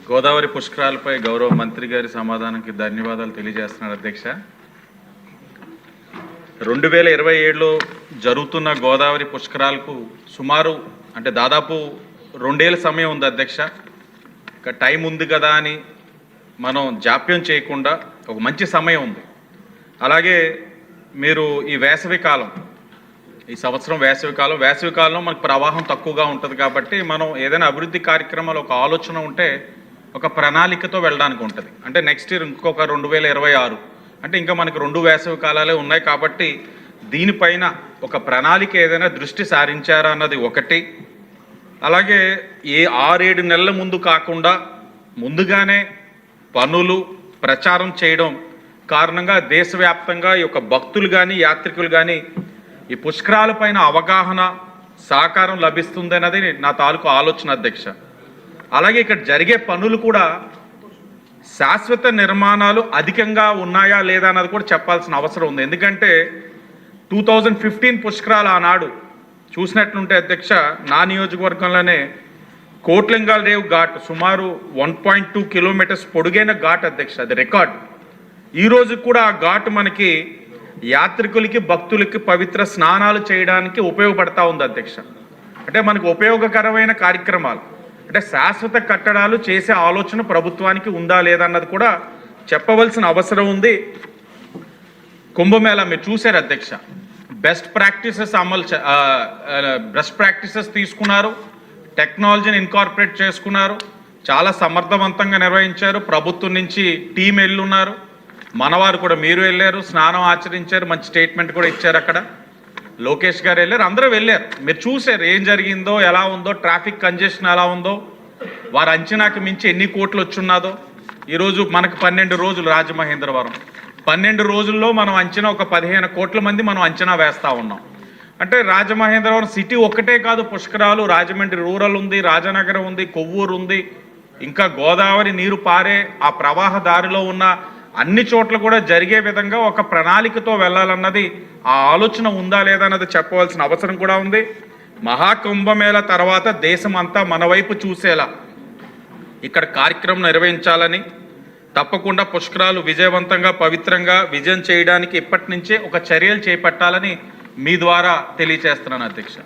గోదావరి పుష్కరాలపై గౌరవ మంత్రి గారి సమాధానానికి ధన్యవాదాలు తెలియజేస్తున్నాను అధ్యక్ష. 2027లో జరుగుతున్న గోదావరి పుష్కరాలకు సుమారు దాదాపు 2 ఏళ్ల సమయం ఉంది అధ్యక్ష. ఇక టైం ఉంది కదా అని మనం జాప్యం చేయకుండా ఒక మంచి సమయం ఉంది. అలాగే మీరు ఈ వేసవికాలం, ఈ సంవత్సరం వేసవికాలంలో మనకు ప్రవాహం తక్కువగా ఉంటుంది కాబట్టి మనం ఏదైనా అభివృద్ధి కార్యక్రమాలు ఒక ఆలోచన ఉంటే ఒక ప్రణాళికతో వెళ్ళడానికి ఉంటుంది. అంటే నెక్స్ట్ ఇయర్ ఇంకొక 2026 అంటే ఇంకా మనకు 2 వేసవి కాలాలే ఉన్నాయి కాబట్టి దీనిపైన ఒక ప్రణాళిక ఏదైనా దృష్టి సారించారా అన్నది ఒకటి. అలాగే 6-7 నెలల ముందు కాకుండా ముందుగానే పనులు ప్రచారం చేయడం కారణంగా దేశవ్యాప్తంగా ఈ యొక్క భక్తులు కానీ యాత్రికులు కానీ ఈ పుష్కరాలపైన అవగాహన సహకారం లభిస్తుందన్నది నా తాలూకు ఆలోచన అధ్యక్ష. అలాగే ఇక్కడ జరిగే పనులు కూడా శాశ్వత నిర్మాణాలు అధికంగా ఉన్నాయా లేదా అన్నది కూడా చెప్పాల్సిన అవసరం ఉంది. ఎందుకంటే 2015 పుష్కరాలు ఆనాడు చూసినట్లుంటే అధ్యక్ష, నా నియోజకవర్గంలోనే కోట్లింగాల రేవ్ ఘాట్ సుమారు 1.2 కిలోమీటర్స్ పొడుగైన ఘాట్ అధ్యక్ష, అది రికార్డ్. ఈరోజు కూడా ఆ ఘాట్ మనకి యాత్రికులకి భక్తులకి పవిత్ర స్నానాలు చేయడానికి ఉపయోగపడతా ఉంది అధ్యక్ష. అంటే మనకు ఉపయోగకరమైన కార్యక్రమాలు, అంటే శాశ్వత కట్టడాలు చేసే ఆలోచన ప్రభుత్వానికి ఉందా లేదా అన్నది కూడా చెప్పవలసిన అవసరం ఉంది. కుంభమేళా మీరు చూశారు అధ్యక్ష, బెస్ట్ ప్రాక్టీసెస్ తీసుకున్నారు, టెక్నాలజీని ఇన్కార్పొరేట్ చేసుకున్నారు, చాలా సమర్థవంతంగా నిర్వహించారు. ప్రభుత్వం నుంచి టీం వెళ్ళున్నారు, మనవారు కూడా మీరు వెళ్ళారు, స్నానం ఆచరించారు, మంచి స్టేట్మెంట్ కూడా ఇచ్చారు. అక్కడ లోకేష్ గారు వెళ్ళారు, అందరూ వెళ్ళారు. మీరు చూశారు ఏం జరిగిందో, ఎలా ఉందో, ట్రాఫిక్ కంజెషన్ ఎలా ఉందో, వారు అంచనాకి మించి ఎన్ని కోట్లు వచ్చున్నదో. ఈరోజు మనకు 12 రోజులు రాజమహేంద్రవరం, 12 రోజుల్లో మనం అంచనా ఒక 15 కోట్ల మంది మనం అంచనా వేస్తూ ఉన్నాం. అంటే రాజమహేంద్రవరం సిటీ ఒక్కటే కాదు, పుష్కరాలు, రాజమండ్రి రూరల్ ఉంది, రాజనగరం ఉంది, కొవ్వూరు ఉంది, ఇంకా గోదావరి నీరు పారే ఆ ప్రవాహ దారిలో ఉన్న అన్ని చోట్ల కూడా జరిగే విధంగా ఒక ప్రణాళికతో వెళ్ళాలన్నది ఆ ఆలోచన ఉందా లేదా అన్నది చెప్పవలసిన అవసరం కూడా ఉంది. మహాకుంభమేళ తర్వాత దేశం అంతా మన వైపు చూసేలా ఇక్కడ కార్యక్రమం నిర్వహించాలని, తప్పకుండా పుష్కరాలు విజయవంతంగా పవిత్రంగా విజయం చేయడానికి ఇప్పటి నుంచే ఒక చర్యలు చేపట్టాలని మీ ద్వారా తెలియజేస్తున్నాను అధ్యక్ష.